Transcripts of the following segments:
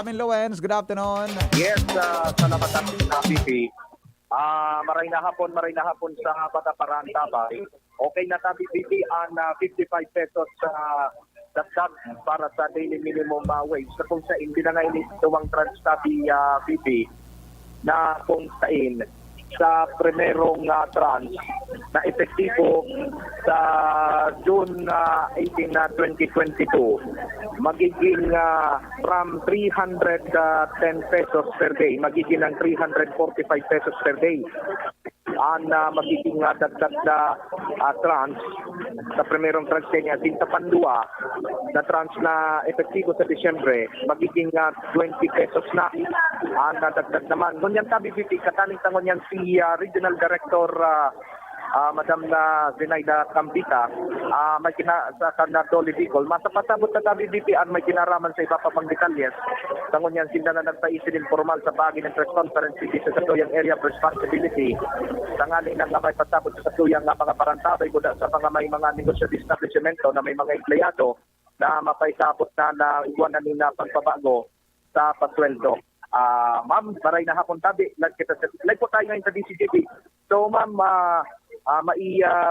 Ramin Lowens, good afternoon. Yes, salamat na PP. Maray na hapon sa Bataparan, Tabay. Okay na tabi PP ang 55 pesos sa dagdag para sa daily minimum wage. So kung sa hindi na ngayon ituwang trans-tabi PP na kung saan sa primerong trans na epektibo sa June 18 na 2022 magiging from 310 pesos per day magiging ng 345 pesos per day ang magiging dagdag na trans sa primerong trans niya sa pandua na trans na epektibo sa Disyembre magiging 20 pesos na ang dagdag naman. Ngunyan tabi BP kataning tangon yan si Regional Director Madam Zenaida Cambita may sa Dolly Bicol masapasabot na tabi BP ang may kinaraman sa iba pa pang detalyes tangon yan sila na nagpaisin informal sa bagay ng press conference sa Katuyang Area of Responsibility tangali nang may pasabot sa Katuyang mga parantabay kuda sa mga may mga negosyo establishmento na may mga empleyado na mapaisabot na iwanan nila pagpabago sa pasweldo. Ma'am, maray na hapon tabi. Live po tayo ngayon sa DCGP. So ma'am,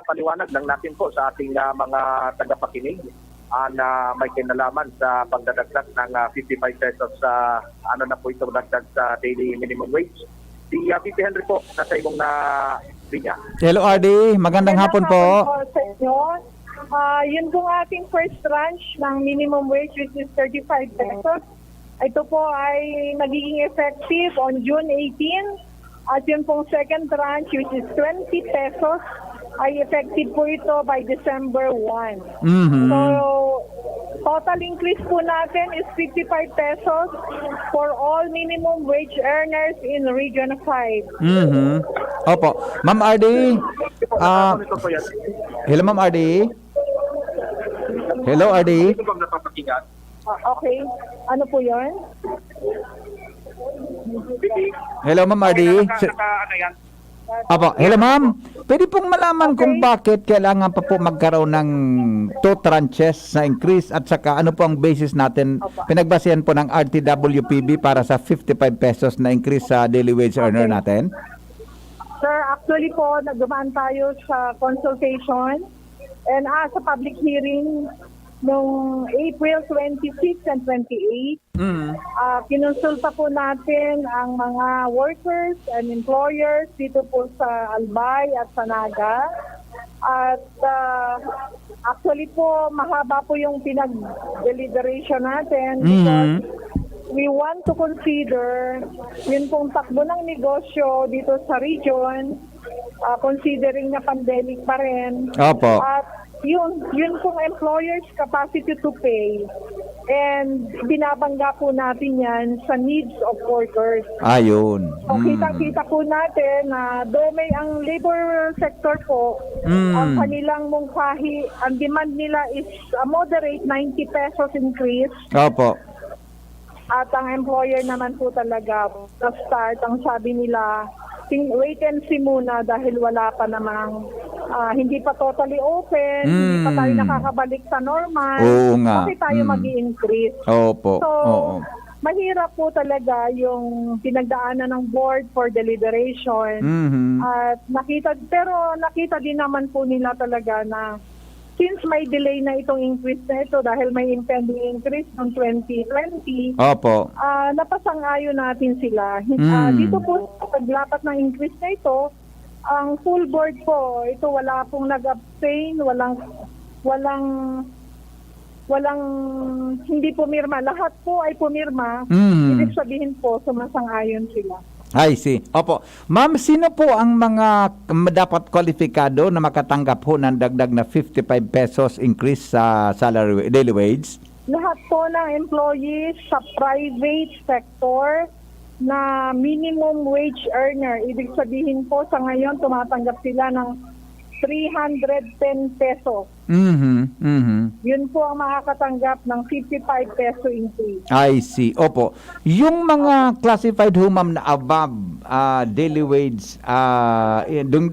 paliwanag lang natin po sa ating mga tagapakinig na may kinalaman sa pagdadagdag ng 55 pesos sa ano na po ito dagdag sa daily minimum wage. Si VP Henry po, nasa imong na linya. Hello RD, magandang hapon po. Sa inyo. Yun pong ating first tranche ng minimum wage which is 35 pesos. Ito po ay magiging effective on June 18 at yun pong second tranche which is 20 pesos ay effective po ito by December 1. So, total increase po natin is 55 pesos for all minimum wage earners in Region 5. Opo. Ma'am RD, hello Ma'am RD. Hello RD. Ito bang napapakinggan? Okay. Ano po yun? Hello Ma'am RD. Ano yan? Apo, hello ma'am. Pwede pong malaman kung bakit kailangan pa po magkaroon ng 2 tranches na increase at saka ano po ang basis natin pinagbasehan po ng RTWPB para sa 55 pesos na increase sa daily wage earner natin? Sir, actually po, nagdumaan tayo sa consultation and sa public hearing noong April 26 and 28. Kinonsulta po natin ang mga workers and employers dito po sa Albay at sa Naga. At actually po, mahaba po yung pinag-deliberation natin because we want to consider yun pong takbo ng negosyo dito sa region, considering na pandemic pa rin. Opo. At yun pong employers' capacity to pay. And binabangga po natin yan sa needs of workers. Ayun. So, kitang-kita po natin na though may ang labor sector po, ang kanilang mungkahi, ang demand nila is a moderate 90 pesos increase. Opo. At ang employer naman po talaga, sa start, ang sabi nila, wait and see muna dahil wala pa namang, hindi pa totally open, hindi pa tayo nakakabalik sa normal. Oo nga. Kasi tayo mag-i-increase. Opo. So, Oo. mahirap po talaga yung pinagdaanan ng board for deliberation. At nakita din naman po nila talaga na since may delay na itong increase na ito dahil may impending increase noong 2020, Opo. napasang-ayon natin sila. Dito po sa paglapat ng increase na ito, ang full board po, ito wala pong nag-abstain, walang hindi pumirma. Lahat po ay pumirma. Ibig sabihin po, sumasang-ayon sila. I see. Opo. Ma'am, sino po ang mga dapat kwalifikado na makatanggap po ng dagdag na 55 pesos increase sa salary daily wage? Lahat po ng employees sa private sector na minimum wage earner. Ibig sabihin po sa ngayon tumatanggap sila ng 310 pesos. Yun po ang makakatanggap ng 55 peso increase. I see. Opo. Yung mga classified ho, ma'am, na above daily wage,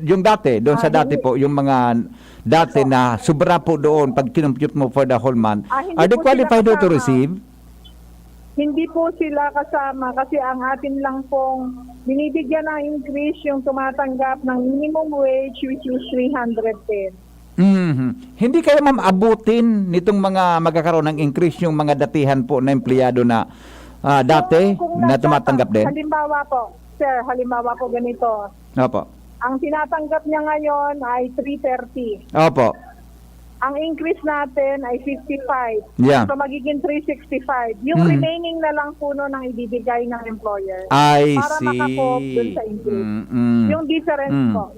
yung dati, doon sa dati po, yung mga dati na sobra po doon pag kinumpute mo for the whole month, Hindi are they po sila qualified ho to kasama. receive? hindi po sila kasama kasi ang atin lang pong binibigyan ng increase yung tumatanggap ng minimum wage which is 310. Hindi kayo ma'am abutin nitong mga magkakaroon ng increase yung mga datihan po na empleyado na dati Kung na tumatanggap din? Halimbawa po, sir, ganito. Opo. Ang tinatanggap niya ngayon ay 330. Opo. Ang increase natin ay 55. Yeah. So magiging 365. Yung remaining na lang po nun ang ibibigay ng employer. I para see. makakope dun sa increase. Yung difference po.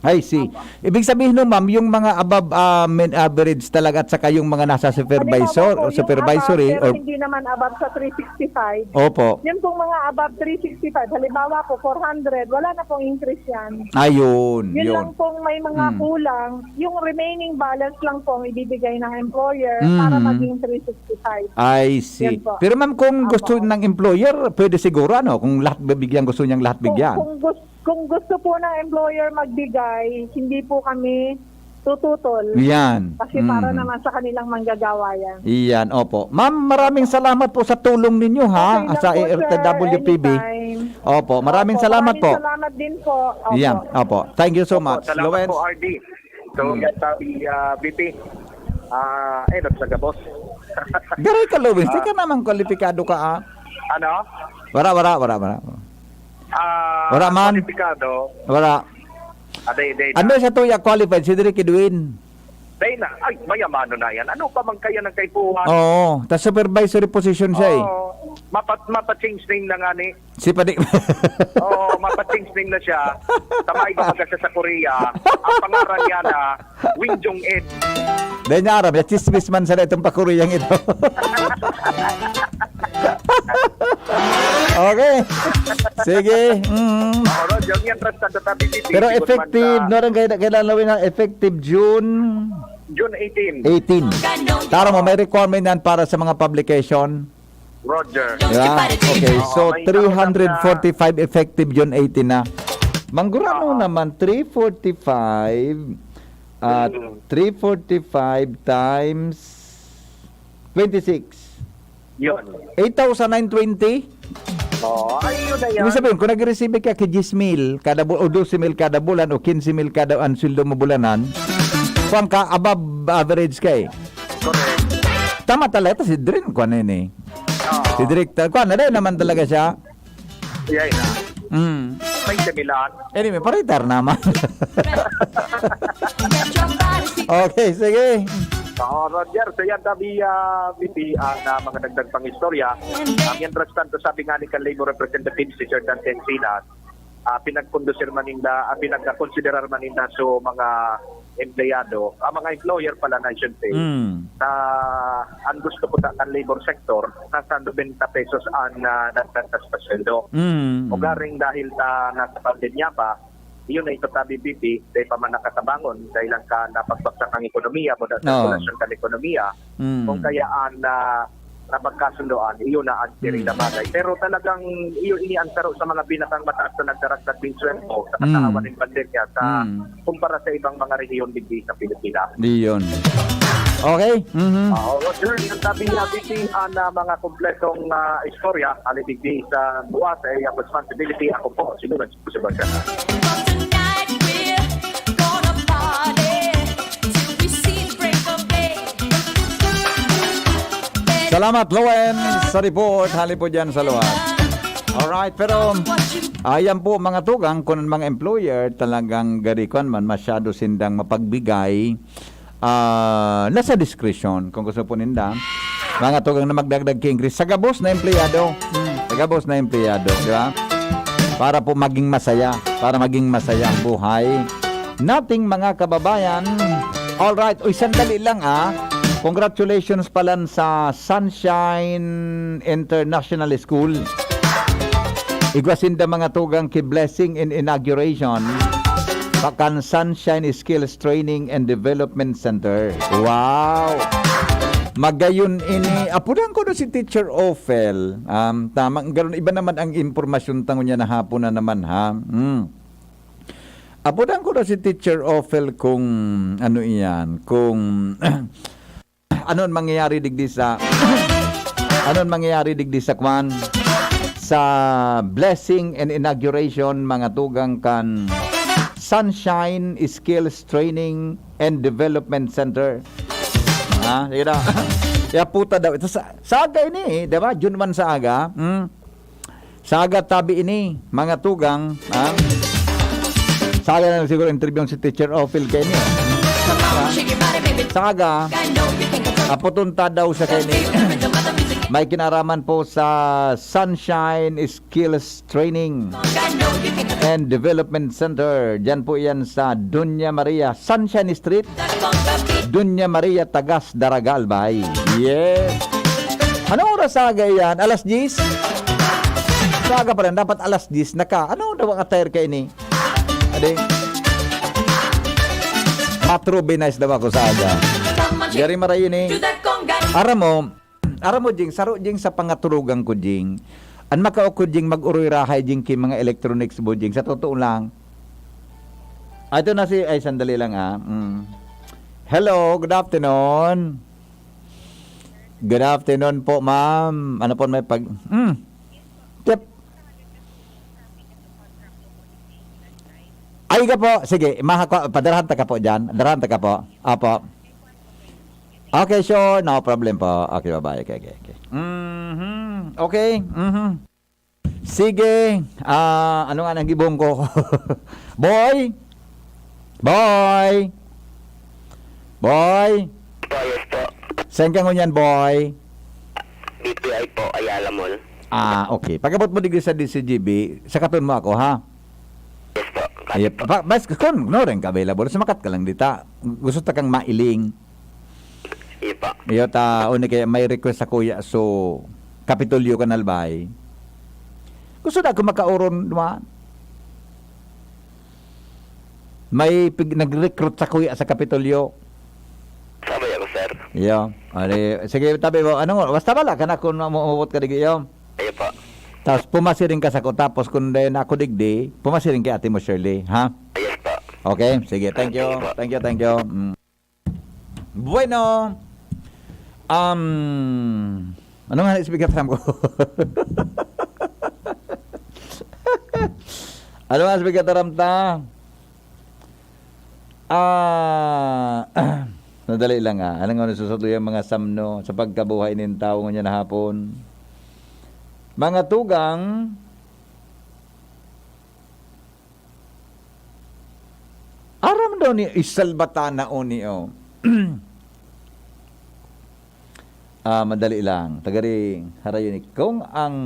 I see. Ibig sabihin no ma'am, yung mga above mean average talaga at saka yung mga nasa supervisor Halimbawa po, o supervisory yung above, pero or hindi naman above sa 365. opo. Yun pong mga above 365. Halimbawa po, 400. Wala na pong increase yan. Ayun, Yun yun. lang pong may mga kulang. Yung remaining balance lang pong ibibigay ng employer para maging 365. I see. Yan po. Pero ma'am, kung gusto ng employer, pwede siguro ano, kung lahat bibigyan, gusto niyang lahat bigyan. Kung gusto po ng employer magbigay, hindi po kami tututol. Yan. Kasi para naman sa kanilang manggagawa yan. Iyan, opo. Ma'am, maraming salamat po sa tulong ninyo ha Okay lang sa po, sir, ERTWPB. anytime. Opo, maraming salamat po. Maraming salamat din po. Opo. Iyan, opo. Thank you so much. Salamat Lawrence. po, RD. So, yan sabi, BP. Nagsaga, boss. Garay ka, Lawrence. Di ka naman kwalipikado ka ah. Ano? Wala. Wala man. Kwalipikado. Wala. Day Ano sa tuya qualified? Si Derek Edwin. na. Ay, mayamano na yan. Ano pa man kaya ng kaipuhan? Oo. Tas supervisory position siya eh. Mapa-change name na nga ni. Si Padi. Oo, mapa-change name na siya. Tamay ka siya sa Korea. Ang pangaran niya na Wing Jong-in. Dahil niya Arab, chismis man sa itong pakuriyang ito. Okay. Sige. Roger, yan trust sa PPP. Pero effective, naran kailan lawin na effective June June 18. 18. Tara mo, may requirement yan para sa mga publication. Roger. Yeah? Okay, so may 345 effective June 18 na. Manggurano naman, 345 times 26. Yun. 8,920. Ayun na yan. Ibig sabihin, kung nag-receive ka kay 10,000 kada o 12,000 kada bulan o 15,000 kada ang sweldo mo bulanan, kung ka above average ka eh. Correct. Tama talaga si Drin ko ano yun eh. Si Director ko ano naman talaga siya. Yan na. May similan. Anyway, paritar naman. Okay, sige. Roger, so yan sabi BP na mga dagdag pang istorya. Ang interest tanto sabi nga ni kan Labor Representative si Sir Dante Encinas, pinagkondusir maninda, pinagkakonsiderar maninda so mga empleyado, mga employer pala na I should say, na ang gusto po kan labor sector, nasa 90 pesos ang nagtatas pa sweldo. O garing dahil nasa pandemya pa, yun ay ito tabi BP, dahil pa man nakatabangon, dahil lang ka napagbaksak ang ekonomiya, mo sa sirkulasyon ka ng ekonomiya, kung kayaan na napagkasundoan, iyon na ang tiring na bagay. Pero talagang iyon iniansaro sa mga pinakang mataas na nagdaragdag din sweldo sa kasahawan ng pandemya sa kumpara sa ibang mga rehiyon digdi sa Pilipinas. Diyon. Okay. Roger, yung sabi niya, BP, na mga kompletong istorya, alidigdi sa buwas ay responsibility. Ako po, sinunod po sa bagay. Salamat, Lowen, sa report. Hali po dyan sa luwas. Alright, pero ayan po mga tugang, kung mga employer talagang garikon man masyado sindang mapagbigay, nasa discretion kung gusto po ninda. Mga tugang na magdagdag kingris sa gabos na empleyado. Sa gabos na empleyado, di ba? Para po maging masaya, ang buhay nating mga kababayan. Alright, uy, sandali lang Congratulations pala sa Sunshine International School. Igwasinda mga tugang ki blessing in inauguration. Pakan Sunshine Skills Training and Development Center. Wow! Magayon ini, apunan ko na si Teacher Ophel. Tama, ganoon iba naman ang impormasyon tango niya na hapon na naman ha. Apunan ko na si Teacher Ophel kung ano iyan, kung ano mangyayari digdi sa Anon mangyayari digdi sa kwan? Sa blessing and inauguration mga tugang kan Sunshine Skills Training and Development Center. Sige na. Ya puta daw. Ito saga ini, di ba? June 1 sa aga. Saga tabi ini, mga tugang. Saga na siguro interview si Teacher Ophel kayo niya. Saga, aputunta daw sa kayo may kinaraman po sa Sunshine Skills Training and Development Center. Diyan po yan sa Dunya Maria, Sunshine Street, Dunya Maria, Tagas, Daragal, bay. Yes. Anong oras saga yan? Alas 10? Saga pa rin. Dapat alas 10 na ka. Ano daw ang attire kayo ni? Ade? Matro binais daw ako saga. Gari marayin eh. Aram mo, Jing, saro Jing sa pangaturugan ko, Jing. An makaukod, Jing, mag-uroy rahay, Jing, ki mga electronics mo, Jing. Sa totoo lang. Ito na si, ay, sandali lang, Hello, good afternoon. Good afternoon po, ma'am. Ano po may pag... Tip. Ay ka po. Sige, padarahan ta ka po dyan. Darahan ta ka po. Apo. Okay, sure. No problem po. Okay, bye-bye. Okay. Okay. Sige. Ano nga nang gibong ko? Boy! Boy! Boy! Yes po. Saan ka ngunyan, boy? BPI po, Ayala Mall. Okay. Pagkabot mo digri sa DCGB, sakaton mo ako, ha? Yes po. Ay, bas kung no rin ka available, sumakat ka lang dita. Gusto ta kang mailing. Iya po. Iyo ta uni kay may request sa kuya so Kapitolyo Kanalbay. Gusto na ko makauron duman. May nag-recruit sa kuya sa Kapitolyo. Sabay ako, sir. Iyo. Ari sige tabi mo ano basta bala kana kun mamuot ka digi iyo. Iya po. Tapos pumasiring ka sa ko tapos kun din ako digdi, pumasiring kay ate mo Shirley, ha? Yes po. Okay, sige, thank you. Thank you. Bueno. Ano nga na-speaker time ko? Ano nga speaker taram ta? Nadali lang Ano nga nasusuto yung mga samno sa pagkabuhay ng tao nga na hapon. Mga tugang, aram daw ni isalbatana o niyo. Madali lang. Tagari harayon kung ang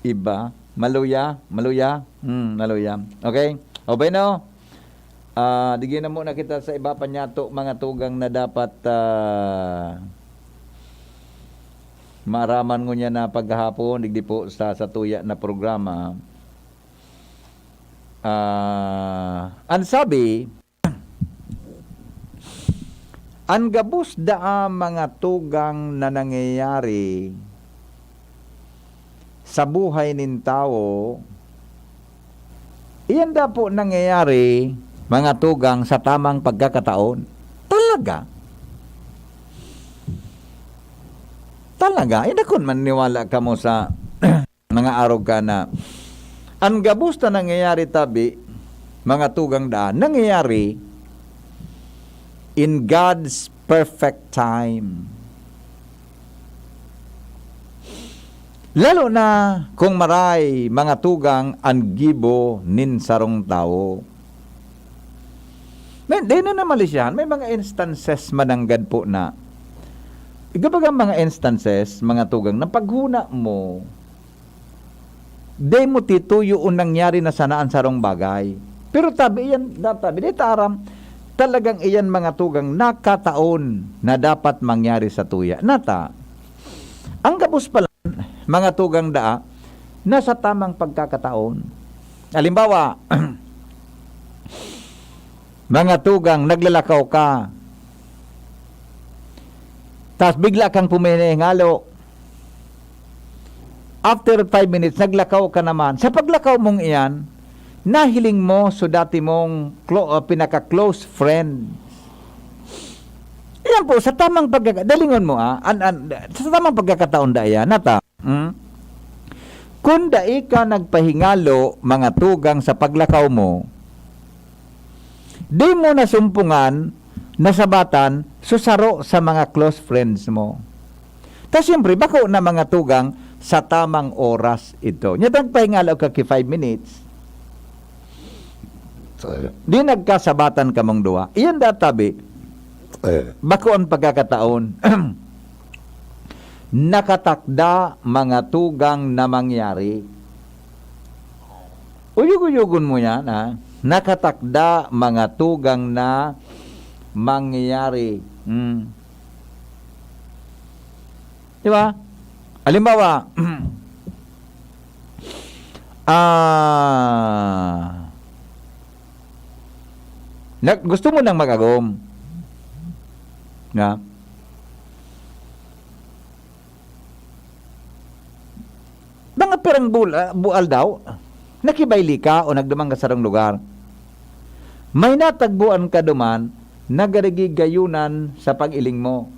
iba maluya. Okay? Okay no? Digyan na muna kita sa iba pa nyato mga tugang na dapat maaraman ko niya na paghahapon digdi po sa tuya na programa. Ang sabi ang gabos da mga tugang na nangyayari sa buhay ng tao, iyan da po nangyayari mga tugang sa tamang pagkakataon. Talaga, kun maniwala ka mo sa mga araw ka na ang gabos na nangyayari tabi, mga tugang daan, nangyayari in God's perfect time. Lalo na kung maray mga tugang ang gibo nin sarong tao. Di na namalisyan, may mga instances mananggad po na kapag ang mga instances, mga tugang, na paghuna mo, di mo tituyo ang nangyari na sanaan sarong bagay. Pero tabi di taram, talagang iyan mga tugang nakataon na dapat mangyari sa tuya. Nata, ang gabos pala, mga tugang daa, nasa tamang pagkakataon. Halimbawa, mga tugang, naglalakaw ka, tapos bigla kang puminihingalo. After 5 minutes, naglakaw ka naman. Sa paglakaw mong iyan, nahiling mo so dati mong pinaka-close friend. Ayan po, sa tamang dalingon mo sa tamang pagkakataon daya, nata, kung dai ka nagpahingalo mga tugang sa paglakaw mo, di mo nasumpungan, nasabatan, susaro sa mga close friends mo. Tapos siyempre, bako na mga tugang sa tamang oras ito. Nya nagpahingalo ka 5 minutes, di nagkasabatan ka mong duwa. Iyan databi, bako ang pagkakataon, nakatakda mga tugang na mangyari. Uyug-uyugon mo yan, ha? Nakatakda mga tugang na mangyari. Di ba? Halimbawa, gusto mo nang mag-agom. Na? Mga perang bual daw, nakibayli ka o nagdamang ka sa sarang lugar. May natagbuan ka duman, nagarigigayunan sa pag-iling mo.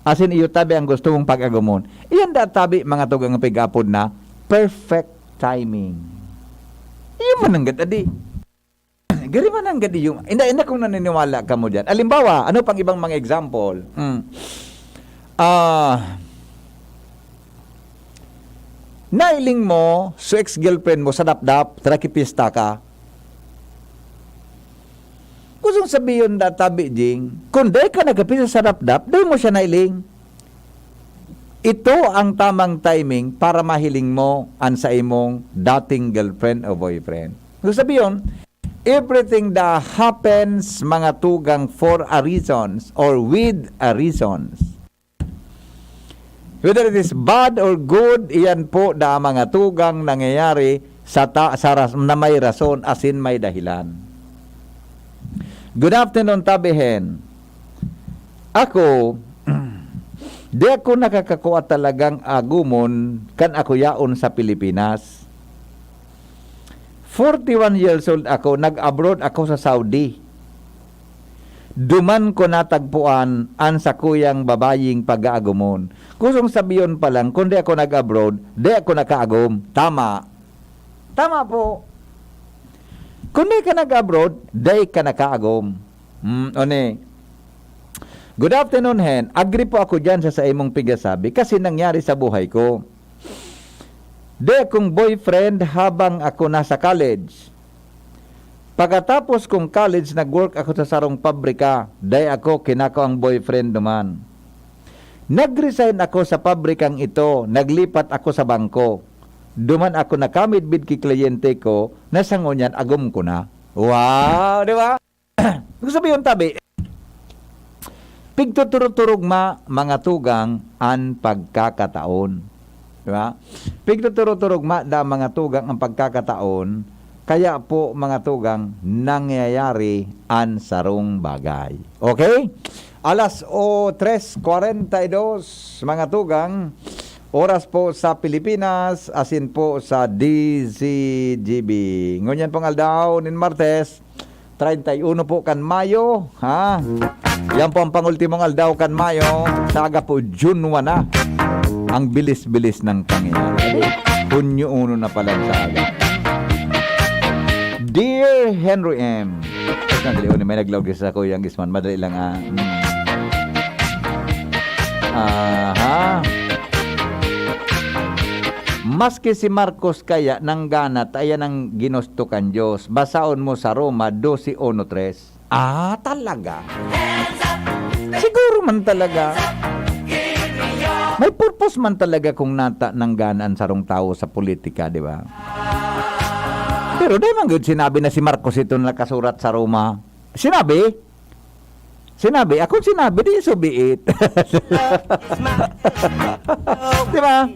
Asin iyo tabi ang gusto mong pag-agumon. Iyan tabi mga tugang pig-apod na perfect timing. Iyan man ang adi. Gari man ang gadi yung, hindi kung naniniwala ka mo dyan. Alimbawa, ano pang ibang mga example? Nailing mo sa ex-girlfriend mo sa dap-dap, trakipista ka. Kusong sabihin na tabi, Jing, kung di ka nagkapisa sa dap-dap, di mo siya nailing. Ito ang tamang timing para mahiling mo ang sa imong dating girlfriend o boyfriend. Kusong sabihin, everything that happens, mga tugang, for a reasons or with a reasons. Whether it is bad or good, iyan po da mga tugang nangyayari na may rason asin may dahilan. Good afternoon, tabihin. Ako, di ako nakakakuha talagang agumon kan ako yaon sa Pilipinas. 41 years old ako, nag-abroad ako sa Saudi. Duman ko natagpuan an sa kuyang babaying pag-aagumon. Kusong sabiyon pa lang, kung di ako nag-abroad, di ako nakaagum. Tama. Tama po. Kung di ka nag-abroad, di ka nakaagum. Good afternoon, Hen. Agree po ako dyan sa imong pigasabi kasi nangyari sa buhay ko. Di akong boyfriend habang ako nasa college. Pagkatapos kong college, nag-work ako sa sarong pabrika. Day ako, kinako ang boyfriend duman. Nag-resign ako sa pabrikang ito. Naglipat ako sa bangko. Duman ako nakamit bid ki kliyente ko, nasangon yan, agum ko na. Wow! Di ba? Kung sabihin tabi, pigtuturog-turog mga tugang ang pagkakataon. Di ba? Pigtuturog-turog mga tugang ang pagkakataon. Kaya po mga tugang, nangyayari ang sarong bagay. Okay? Alas 3:42 mga tugang, oras po sa Pilipinas, asin po sa DZGB. Ngunyan pong aldaw nin Martes, 31 po kan Mayo, ha? Yan po ang pangultimong aldaw kan Mayo, saga po June 1 na. Ang bilis-bilis ng pangyayari. Hunyo 1 na pala sa aga. Dear Henry M. Madali may nag-log sa ko yung gisman. Madali lang Maski si Marcos kaya nang ganat ayan ang ginusto kan Diyos. Basaon mo sa Roma 12:1-3. Talaga? Siguro man talaga. May purpose man talaga kung nata nang ganaan sarong tao sa politika, di ba? Pero di man good sinabi na si Marcos ito nakasurat sa Roma. Sinabi? Ako sinabi, di subiit. Di ba?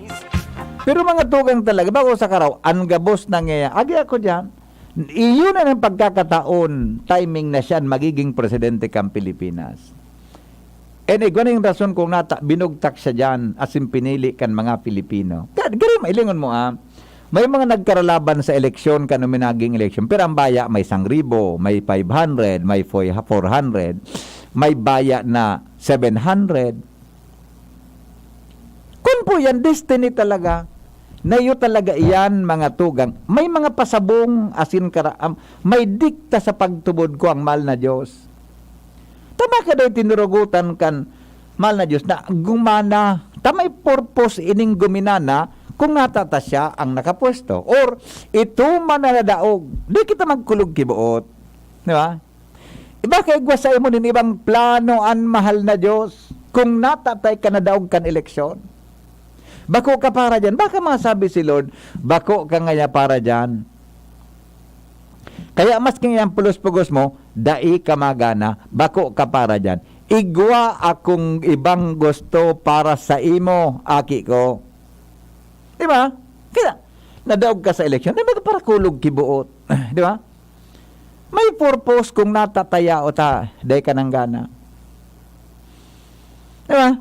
Pero mga tugang talaga, bago sa karaw, ang gabos nangyayari. Agi ako dyan. Iyon na ng pagkakataon, timing na siya magiging presidente kang Pilipinas. And ganun yung rason kung binugtak siya dyan, asin pinili kan mga Pilipino. Gari mailingon mo may mga nagkaralaban sa eleksyon kano minaging eleksyon. Pero ang baya may 1,000, may 500, may 400. may baya na 700. Kung po yan, destiny talaga. Na iyo talaga iyan, mga tugang. May mga pasabong asin karaam. May dikta sa pagtubod ko ang mahal na Diyos. Tama ka daw tinurugutan kan mahal na Diyos na gumana. Tamay purpose ining guminana kung natata siya ang nakapwesto. Or ito mananadaog. Di kita magkulog kibuot. Di ba? Iba kay gwasay mo din ibang plano ang mahal na Diyos kung natatay ka na daog kan eleksyon. Bako ka para dyan. Baka masabi si Lord, bako ka nga para dyan. Kaya mas kanyang pulos-pugos mo, dai ka magana, bako ka para dyan. Igwa akong ibang gusto para sa imo, aki ko. Di ba? Kaya, nadaog ka sa eleksyon, di ba para kulog kibuot? Di ba? May purpose kung natataya o ta, dai ka nang gana. Di ba?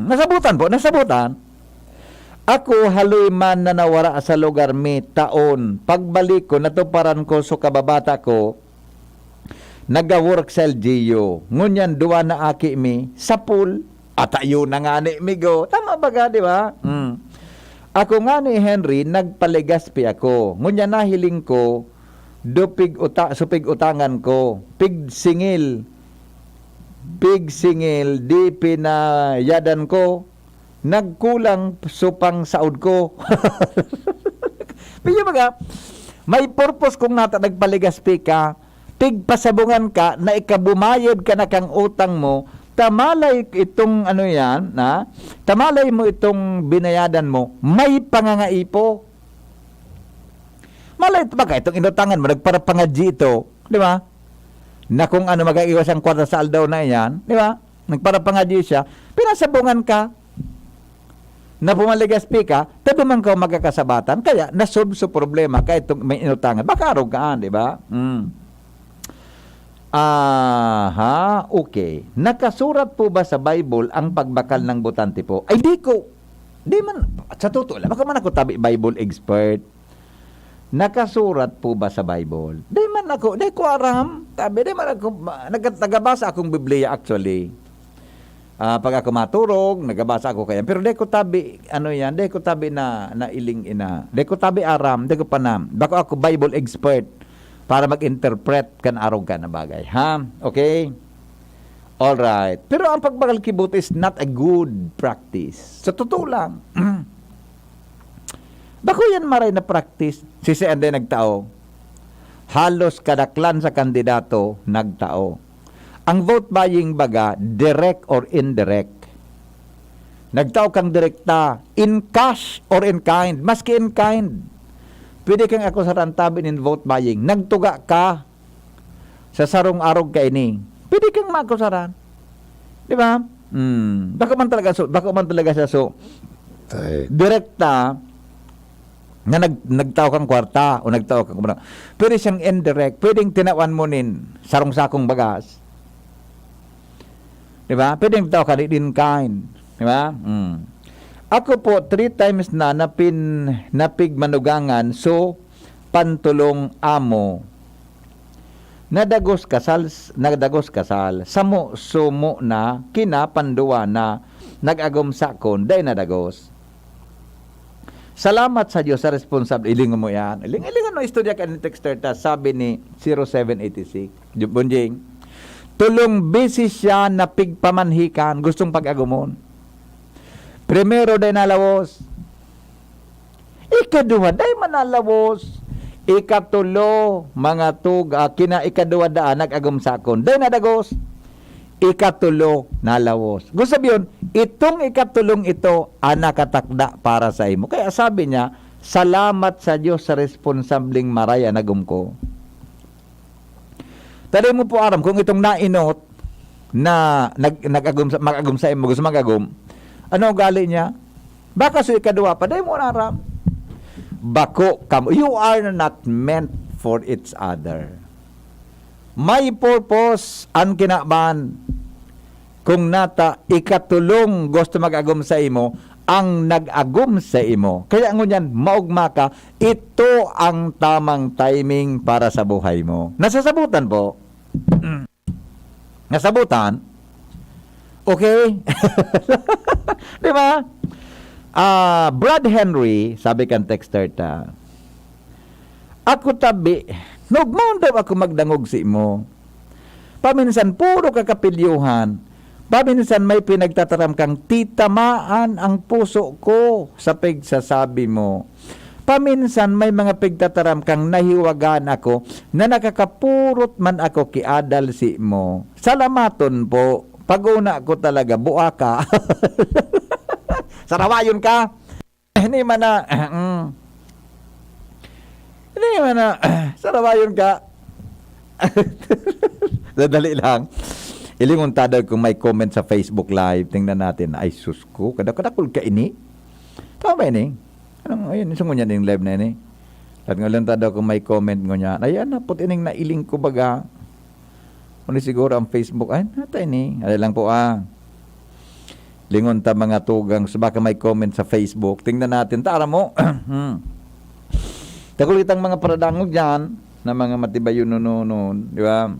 Nasabutan po, nasabutan. Ako haloy man na nawara sa lugar mi taon. Pagbalik ko, natuparan ko so kababata ko, nag-work sa LGU. Ngunyan duwa na aki mi sa pool. At ayo na nga ni migo. Tama ba ka, di ba? Ako nga ni Henry, nagpaligaspi ako. Ngunyan nahiling ko, supig utangan ko. Pig singil, di pinayadan ko. Nagkulang supang saod ko. Piyo baga, may purpose kung nagpaligaspi ka, pigpasabungan ka, na ikabumayad ka na kang utang mo, tamalay itong ano yan, tamalay mo itong binayadan mo, may pangangaipo. Malay ito baka, itong inutangan mo, nagparapangadji ito, di ba? Na kung ano magaiwas ang kwarta sa aldaw na yan, di ba? Nagparapangadji siya, pinasabungan ka, na pumaligaspi ka, tabi man ka magkakasabatan, kaya nasolve sa problema kahit itong may inutangan. Baka arogaan, di ba? Okay. Nakasurat po ba sa Bible ang pagbakal ng butante po? Ay, di man, sa totoo lang, baka man ako tabi Bible expert. Nakasurat po ba sa Bible? Di ko aram. Tabi, di man ako, nagabasa akong Biblia actually. Pag ako maturog, nagabasa ako kaya. Pero di ko tabi, di ko tabi na iling ina. Di ko tabi aram, di ko panam. Bako ako Bible expert para mag-interpret kan arog ka na bagay. Ha? Okay? Alright. Pero ang pagbakal kibot is not a good practice. Sa totoo lang. Bako yan maray na practice. Si Ande nagtao. Halos kadaklan sa kandidato, nagtao. Ang vote buying baga, direct or indirect. Nagtao kang direkta, in cash or in kind. Maski in kind. Pwede kang ako sa rantabin in vote buying. Nagtuga ka sa sarong arog ka ini. Pwede kang makusaran. Di ba? Baka man talaga siya so direkta na nagtao kang kwarta o nagtao kang kumana. Pwede siyang indirect. Pwedeng tinawan mo nin sarong sakong bagas. Diba? Pwedeng tao ka in kind. Diba? Ako po, 3 times na napigmanugangan, so, pantulong amo. Nadagos kasal, samo, sumo na, kinapanduwa na, nag-agumsa kon, day nadagos. Salamat sa Diyos sa responsable. Ilingan mo yan. Ilingan mo, istorya ka ni Texter, sabi ni 0786. Bunjing. Tulong beses siya na pigpamanhikan, gustong pag-agumon. Primero, day nalawos. Ikaduha, day manalawos. Ikatulo, mga ikaduha daan, nag-agumsakon. Day nadagos. Ikatulo, nalawos. Gusto sabihin, itong ikatulong ito, nakatakda para sa imo. Kaya sabi niya, salamat sa Diyos sa responsabling maraya nagumko. Tali mo po aram, kung itong nainot na mag-agum sa imo, gusto mag-agum, ano gali niya? Baka so ikadua pa, dahil mo aram. Bako, you are not meant for each other. May purpose ang kinaban. Kung nata ikatulong gusto mag-agum sa imo, ang nag-agum sa imo. Kaya ngunyan, maugma ka, ito ang tamang timing para sa buhay mo. Nasasabutan po. Nasabutan? Okay? Di ba? Brad Henry, sabi kan texter ta, ako tabi, nugmaon daw ako magdangog si mo. Paminsan puro kakapilyuhan. Paminsan may pinagtataram kang titamaan ang puso ko sa pagsasabi mo. Paminsan may mga pigtataram kang nahiwagan ako na nakakapurot man ako kiadal si mo. Salamaton po. Pag-una ko talaga, buaka. Sarawayon ka. Hindi man na, sarawayon ka. Dadali lang. Ilingon tada kung may comment sa Facebook Live. Tingnan natin. Ay, sus ko. Kadakul ka ini. Tama ba ini? Anong, ayun, isang ngunyan yung live na ini. At ngayon tada kung may comment ngunyan. Ayan, napot ining nailing ko baga. Ano siguro ang Facebook. Ay, natay ni. Alay lang po lingon ta mga tugang. So baka may comment sa Facebook. Tingnan natin. Tara mo. Takulit ang mga paradangog dyan na mga matibayo noon. Di ba?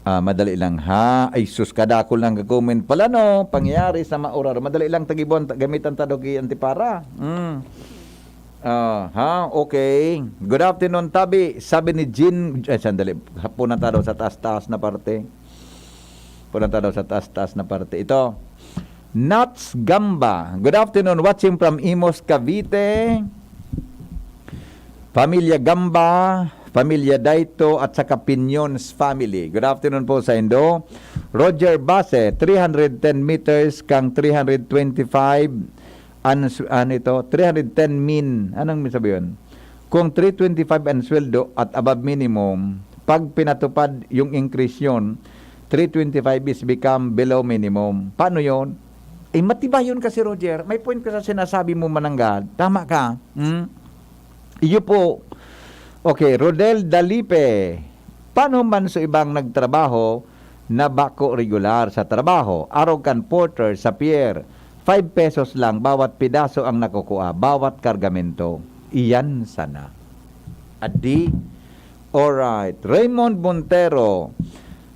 Madali lang ha. Ay sus, kadakol lang comment pala no. Pangyari sa maurar. Madali lang tagibon. Gamitan tadogi antipara. Okay. Good afternoon, Tabi. Sabi ni Jean, sandali, hapunan tayo sa taas-taas na parte. Ito, Nuts Gamba. Good afternoon, watching from Imos, Cavite. Pamilya Gamba, Pamilya Daito, at saka Pinyons family. Good afternoon po sa Indo. Roger Base, 310 meters kang 325 310 min. Anong sabi yun? Kung 325 ang sweldo at above minimum, pag pinatupad yung increase yun, 325 is become below minimum. Paano yun? Matibay yun kasi, Roger. May point ka sa sinasabi mo, Mananggad. Tama ka. Iyo po. Okay, Rodel Dalipe. Paano man sa ibang nagtrabaho na bako regular sa trabaho? Arrogant porter sa pier. 5 pesos lang bawat pidaso ang nakukuha, bawat kargamento. Iyan sana. Adi? Alright. Raymond Montero.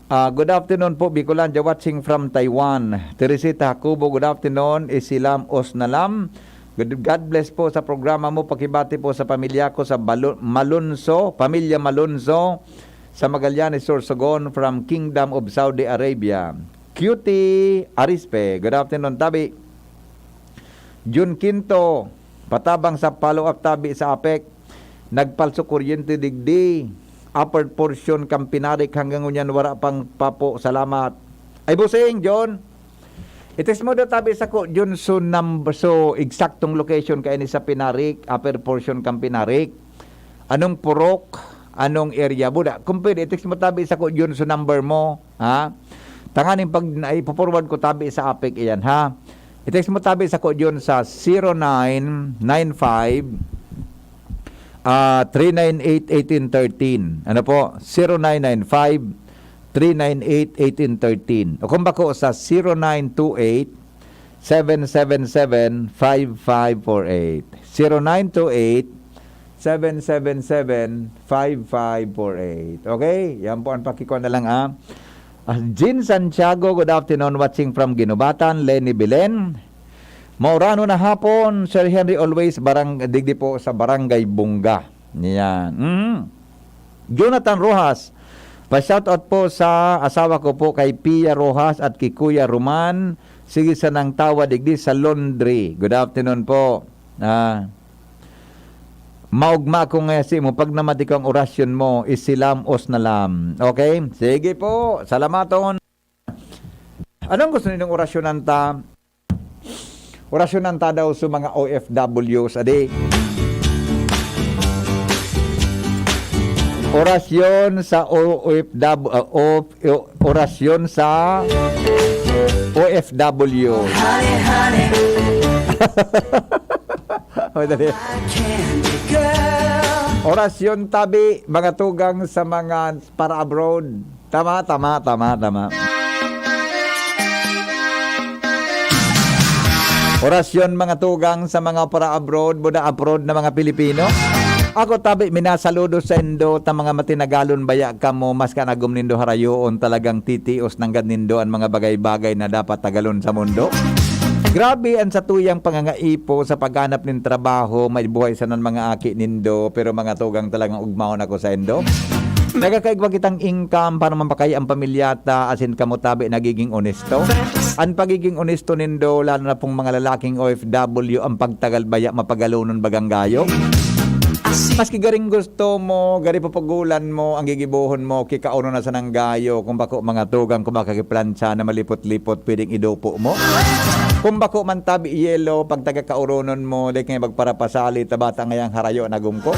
Good afternoon po, Bicolandia, watching from Taiwan. Teresita Hakubo, good afternoon. Isilam Osnalam. God bless po sa programa mo. Pakibati po sa pamilya ko sa Malunso, Pamilya Malunso, sa Magallanes, Sorsogon, from Kingdom of Saudi Arabia. Cutie Arispe, good afternoon, Tabi. June Quinto, patabang sa follow-up Tabi sa APEC. Nagpalso kuryente digdi. Upper portion kampinarik hanggang ngunyan wala pang papo. Salamat. Ay busing, John. Itis mo daw Tabi sa ko, John, so eksaktong location kayo ni sa Pinarik, upper portion kampinarik. Anong purok? Anong area? Buda, kung pwede, itis mo Tabi sa ko, John, so number mo. Ha? Tanganin pag ipoforward ko Tabi sa APEC, iyan, ha? I-text mo Tabi sa ko yun sa 0995 398-1813. Ano po? 0995 398-1813. O kung bako sa 0928-777-5548. 0928-777-5548. Okay? Yan po ang pakikuha na lang Jean Santiago, good afternoon, watching from Ginubatan. Lenny Belen. Maurano na hapon, Sir Henry, always digdi po sa Barangay Bunga. Yan. Jonathan Rojas, pa-shoutout po sa asawa ko po kay Pia Rojas at kay Kuya Roman. Sige sa nang tawa digdi sa laundry. Good afternoon po. Maugma ko nga si mo, pag namati ko ang orasyon mo, isilam osnalam. Okay? Sige po, salamaton. Anong gusto ninyong orasyonan ta? Orasyonan ta daw sa mga OFWs, adi. Orasyon sa orasyon sa OFW. Orasyon Tabi, mga tugang sa mga para abroad. Tama. Orasyon mga tugang sa mga para abroad, buda abroad na mga Pilipino. Ako tabi minasaludo sa indo ta mga matinagalon baya kamo mas ka nagum nindo harayoon talagang titios ng nindo ang mga bagay-bagay na dapat tagalon sa mundo. Grabe ang sa tuyang pangangaipo sa paghanap nin trabaho, may buhay sa nan mga aki nindo pero mga tugang talagang ugmaon ako sa indo. Nagakaigwa kitang income para mapakaya ang pamilyata asin kamo tabi nagiging honesto. Ang pagiging honesto nindo lalo na pong mga lalaking OFW ang pagtagal baya mapagalunon bagang gayo. Maski garing gusto mo, gari papagulan mo, ang gigibuhon mo, kikauno na sa nanggayo, kung bako mga tugang, kung baka kiplansya na malipot-lipot, pwedeng idupo mo. Kung bako man tabi yelo, pag taga-kauronon mo, like nga magparapasali, tabata ngayang harayo na gumko.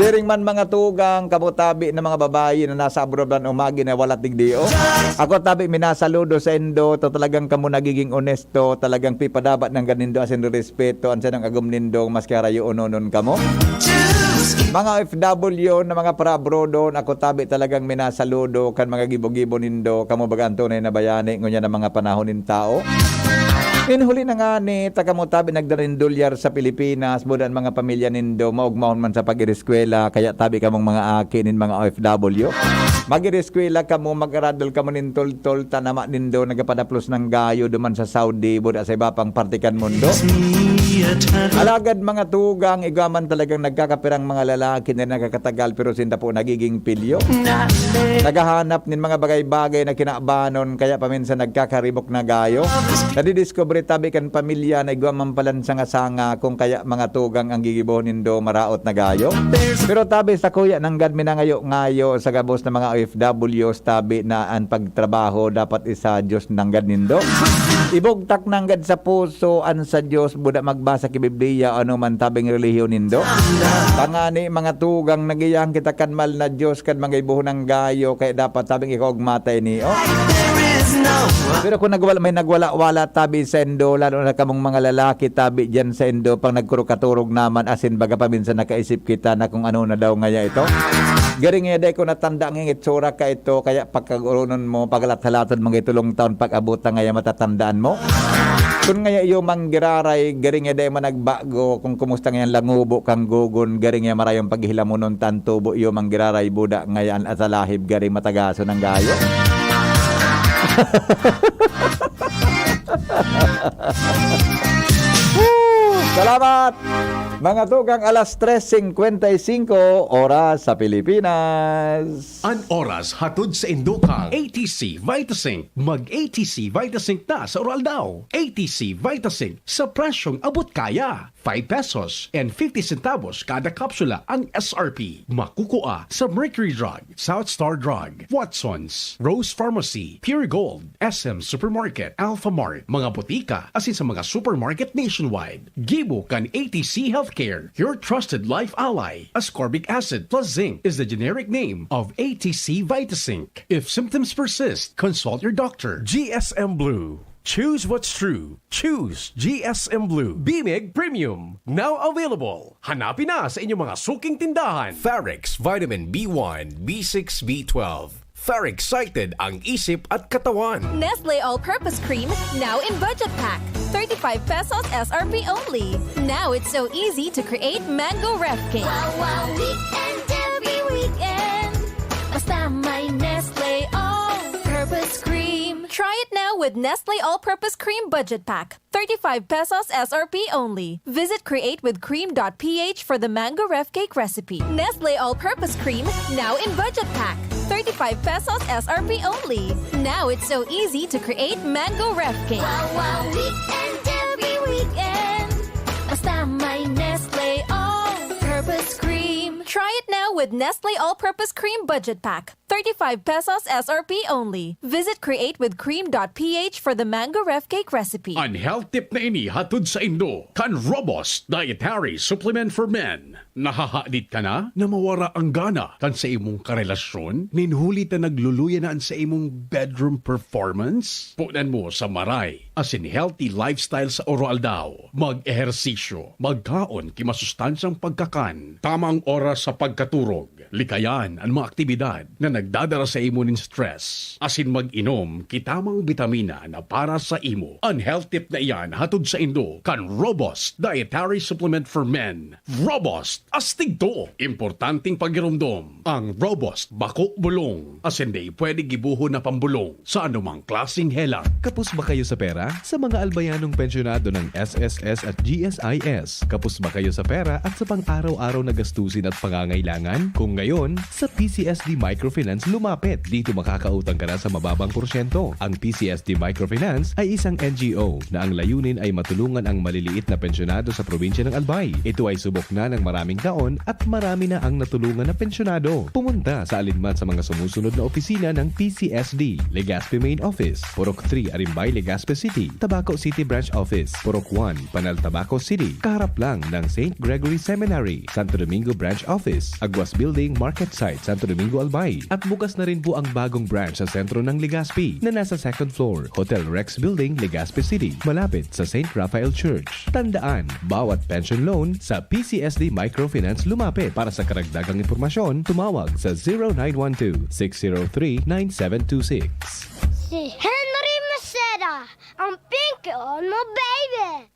Siring man mga tugang, kabutabi na mga babae na nasa abroad ng umagi na wala tigdio. Ako tabi minasaludo sa indo, to talagang kamo nagiging honesto, talagang pipadabat ng ganindo asin respeto, ansa ng agum nindo, mas karayo unonon kamo. Mga FW na mga para-abroadon, ako tabi talagang minasaludo, kan mga gibo-gibo nindo, kamo bagang tunay na bayani, ngunya na mga panahon nin tao. Huli na nga ni takamutabi nagdarindolyar sa Pilipinas, budan mga pamilya nindo, maugmahon man sa pag-ireskwela, kaya tabi kamong mga akin mga OFW. Mag-ireskwela kamo, mag-aradol kamo nin tol-tol, tanama nindo, nagapadaplos ng gayo duman sa Saudi, buda sa iba pang partikan mundo. Alagad mga tugang, igaman talagang nagkakapirang mga lalaki na nakakatagal pero sinta po nagiging pilyo. Nagahanap nin mga bagay-bagay na kinaabanon, kaya paminsan nagkakaribok na gayo. Nadidiscover tabi kan pamilya na igwaman palan sanga-sanga kung kaya mga tugang ang gigibonin do maraot na gayo. Pero tabi sa kuya nang gad minangayo-ngayo sa gabos na mga OFWs tabi na ang pagtrabaho dapat isa Diyos nang gad nindo. Ibugtak nang gad sa puso an sa Diyos buda magbasa ki Biblia ano man tabing relihiyon nindo. Tangani mga tugang nagiyang kita kanmal na Diyos kan mga ibuhon ng gayo kaya dapat tabing ikaw matay ni Pero kung may nagwala-wala tabi sa indo, lalo na kamong mga lalaki tabi dyan sa indo, pang nagkurukaturog naman, asin baga pa minsan nakaisip kita na kung ano na daw ngaya ito. Garing nga day ko natanda ang itsura ka ito, kaya pagkagurunon mo, pagalat-halaton mga itulong taon, pag-abot na ngaya matatandaan mo. Kung ngaya iyo manggiraray, garing nga day managbago, kung kumusta ngayon langubo kang gugon, garing nga marayong paghilamunon tantubo, iyo manggiraray, buda ngayon at alahib, garing matagaso ng gayo. Salamat! Mga tugang alas 3:55 oras sa Pilipinas. An oras hatod sa Indokang ATC Vitasync. Mag-ATC Vitasync na sa oral daw. ATC Vitasync sa presyong abot kaya. 5 pesos and 50 centavos kada kapsula ang SRP. Makukuha sa Mercury Drug, South Star Drug, Watson's, Rose Pharmacy, Pure Gold, SM Supermarket, Alpha Mart, mga botika, asin sa mga supermarket nationwide. Gibo kan ATC Healthcare, your trusted life ally. Ascorbic acid plus zinc is the generic name of ATC Vitasync. If symptoms persist, consult your doctor. GSM Blue. Choose what's true. Choose GSM Blue. Bimig Premium. Now available. Hanapin na sa inyong mga suking tindahan. Farix Vitamin B1, B6, B12. Farix-cited ang isip at katawan. Nestle All-Purpose Cream, now in budget pack. 35 pesos SRP only. Now it's so easy to create mango ref cake. Wow, wow, weekend every weekend. Basta may Nestle All-Purpose Cream. Try it now with Nestle All-Purpose Cream Budget Pack. 35 pesos SRP only. Visit createwithcream.ph for the mango ref cake recipe. Nestle All-Purpose Cream, now in budget pack. 35 pesos SRP only. Now it's so easy to create mango ref cake. Wow, wow, weekend every weekend. Basta may Nestle All-Purpose Cream. Try it now with Nestle All-Purpose Cream Budget Pack. 35 pesos SRP only. Visit createwithcream.ph for the mango ref cake recipe. Ang health tip na ini hatod sa Indo, kan Robust Dietary Supplement for Men. Nahahadit ka na na mawara ang gana kan sa imong karelasyon? Ninhuli ta nagluluya na sa imong bedroom performance? Punan mo sa maray, asin healthy lifestyle sa oral daw. Mag-ehersisyo, magkaon kimasustansyang pagkakan, tamang oras sa pagkaturog, likayan ang mga aktibidad na nagdadara sa imo nin stress. Asin mag-inom kitamang bitamina na para sa imo. Ang health tip na iyan hatod sa Indo kan Robust Dietary Supplement for Men. Robust, astig to. Importanteng pagirumdom. Ang Robust bako bulong. Asin di pwede gibuho na pambulong sa anumang klaseng helang. Kapos ba kayo sa pera? Sa mga albayanong pensyonado ng SSS at GSIS, kapos ba kayo sa pera at sa pang-araw-araw na gastusin at pangangailangan? Kung ngayon, sa PCSD Microfinance lumapit. Dito makakautang ka na sa mababang porsyento. Ang PCSD Microfinance ay isang NGO na ang layunin ay matulungan ang maliliit na pensyonado sa probinsya ng Albay. Ito ay subok na ng maraming taon at marami na ang natulungan na pensyonado. Pumunta sa alinman sa mga sumusunod na opisina ng PCSD. Legazpi Main Office, Purok 3, Arimbay, Legazpi City. Tabaco City Branch Office, Purok 1, Panal, Tabaco City. Kaharap lang ng St. Gregory Seminary, Santo Domingo Branch Office, Aguas Building, Market Site, Santo Domingo, Albay. At bukas na rin po ang bagong branch sa sentro ng Legazpi na nasa second floor, Hotel Rex Building, Legazpi City, malapit sa St. Raphael Church. Tandaan, bawat pension loan sa PCSD Microfinance lumapit. Para sa karagdagang impormasyon, tumawag sa 0912-603-9726. Si Henry Maceda, ang pinky on mo, baby!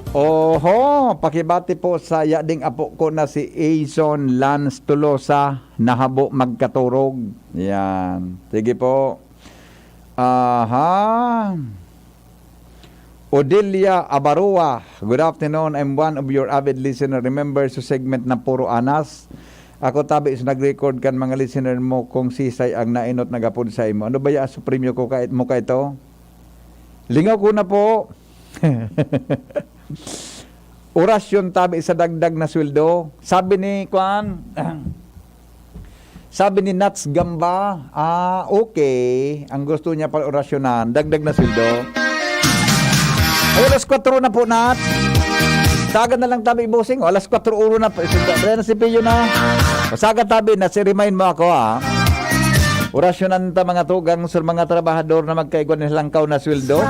Oho, pakibati po sa yading apo ko na si Aison Lance Tulosa, nahabo magkaturog. Yan. Sige po. Aha. Odelia Abarua, good afternoon. I'm one of your avid listener. Remember sa segment na Puro Anas? Ako tabi is nag-record kan mga listener mo kung sisay ang nainot nagapod sa imo. Ano ba ya supremyo ko kahit mo ka ito? Lingaw ko na po. Orasyon tabi sa dagdag na sweldo. Sabi ni Kwan, sabi ni Nats Gamba, okay, ang gusto niya pa orasyonan, dagdag na sweldo. Ay, alas 4 na po, Nats. Saga na lang tabi, bossing. Alas 4 uro na po. Brena si Pio na. Saga tabi na, si-remind mo ako, Orasyonan ta mga tugang sa mga trabahador na magkaigwan ng langkaw na sweldo.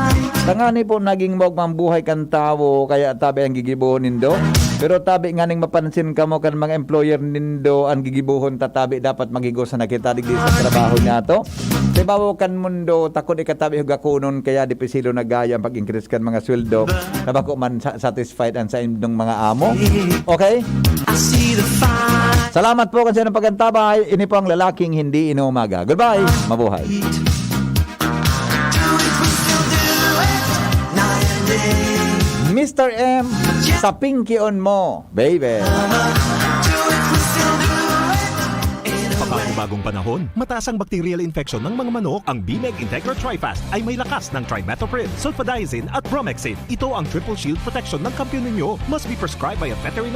Tangani po naging mogmang buhay kan tao kaya tabi ang gigibuhon nindo. Pero tabi nganing mapansin ka mo kan mga employer nindo ang gigibuhon tatabi dapat magigo sa nakita digdi sa trabaho niya to. Tibawo kan mundo takod ikatabi hugakunon kaya di pisilo nagaya pag-increase kan mga sweldo. Nabako man satisfied ang sa indong mga amo. Okay? Salamat po kasi ng pagkantabay. Ini po ang lalaking hindi inumaga. Goodbye. Mabuhay. Mr. M sa Pinky on mo, baby. Bagong panahon, mataas ang bacterial infection ng mga manok. Ang BMEG Integra Tri-Fast ay may lakas ng trimethoprim, sulfadiazine at bromhexin. Ito ang triple shield protection ng kampiyon ninyo. Must be prescribed by a veterinarian.